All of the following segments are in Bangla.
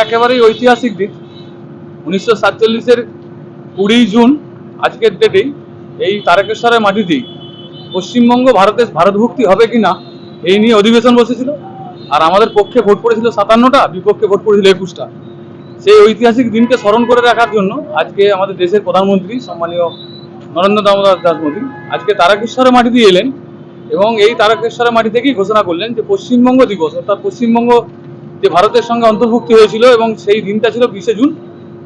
একেবারেই ঐতিহাসিক দিন। 1947-এর 20 জুন আজকের ডেটেই এই তারকেশ্বরের মাটিতেই পশ্চিমবঙ্গ ভারতভুক্তি হবে কিনা এই নিয়ে অধিবেশন বসেছিল। আর আমাদের পক্ষে ভোট পড়েছিল 57টা, বিপক্ষে ভোট পড়েছিল 21টা। সেই ঐতিহাসিক দিনকে স্মরণ করে রাখার জন্য আজকে আমাদের দেশের প্রধানমন্ত্রী সম্মানীয় নরেন্দ্র দামোদর দাস মোদী আজকে তারকেশ্বরের মাটি দিয়ে এলেন এবং এই তারকেশ্বরের মাটি থেকেই ঘোষণা করলেন যে পশ্চিমবঙ্গ দিবস, অর্থাৎ পশ্চিমবঙ্গ যে ভারতের সঙ্গে অন্তর্ভুক্তি হয়েছিল এবং সেই দিনটা ছিল 20 জুন।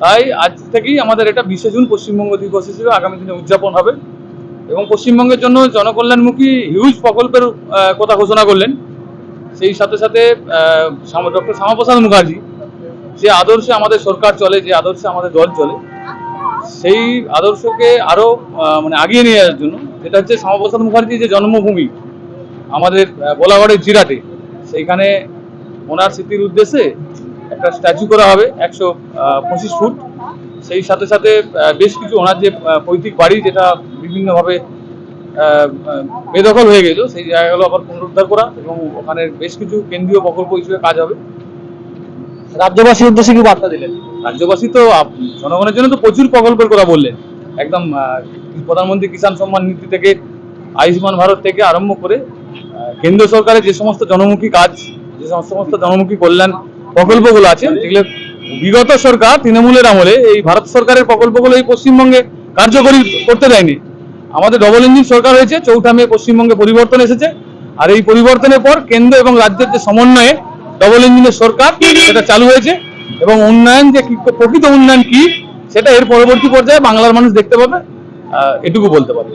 তাই আজ থেকেই আমাদের এটা 20 জুন পশ্চিমবঙ্গ দিবস হিসেবে আগামী দিনে উদযাপন হবে এবং পশ্চিমবঙ্গের জন্য জনকল্যাণমুখী হিউজ প্রকল্পের কথা ঘোষণা করলেন। সেই সাথে সাথে ডক্টর শ্যামাপ্রসাদ মুখার্জি যে আদর্শে আমাদের সরকার চলে, যে আদর্শে আমাদের দল চলে, সেই আদর্শকে আরো আগিয়ে নিয়ে যাওয়ার জন্য, যেটা হচ্ছে শ্যামাপ্রসাদ মুখার্জির যে জন্মভূমি আমাদের বোলাগড়ের জিরাটে, সেইখানে ওনার স্মৃতির উদ্দেশ্যে একটা স্ট্যাচু করা হবে 125 ফুট। সেই সাথে সাথে বেশ কিছু ওনার যে পৈতৃক বাড়ি যেটা বিভিন্নভাবে বেদখল হয়ে গেল, সেই জায়গাগুলো আবার পুনরুদ্ধার করা এবং ওখানে বেশ কিছু কেন্দ্রীয় প্রকল্প হিসেবে কাজ হবে। রাজ্যবাসীর উদ্দেশ্যে কি বার্তা দিলেন? রাজ্যবাসী তো জনগণের জন্য তো প্রচুর প্রকল্পের কথা বললেন। একদম প্রধানমন্ত্রী কিষাণ সম্মান নিধি থেকে, আয়ুষ্মান ভারত থেকে আরম্ভ করে কেন্দ্র সরকারের যে সমস্ত জনমুখী কাজ, যে সমস্ত জনমুখী কল্যাণ প্রকল্পগুলো আছে, যেগুলো বিগত সরকার তৃণমূলের আমলে এই ভারত সরকারের প্রকল্পগুলো এই পশ্চিমবঙ্গে কার্যকরী করতে দেয়নি। আমাদের ডবল ইঞ্জিন সরকার হয়েছে, 4 মে পশ্চিমবঙ্গে পরিবর্তন এসেছে। আর এই পরিবর্তনের পর কেন্দ্র এবং রাজ্যের যে সমন্বয়ে ডবল ইঞ্জিনের সরকার সেটা চালু হয়েছে এবং উন্নয়ন যে প্রকৃত উন্নয়ন কি সেটা এর পরবর্তী পর্যায়ে বাংলার মানুষ দেখতে পাবে, এটুকু বলতে পারবে।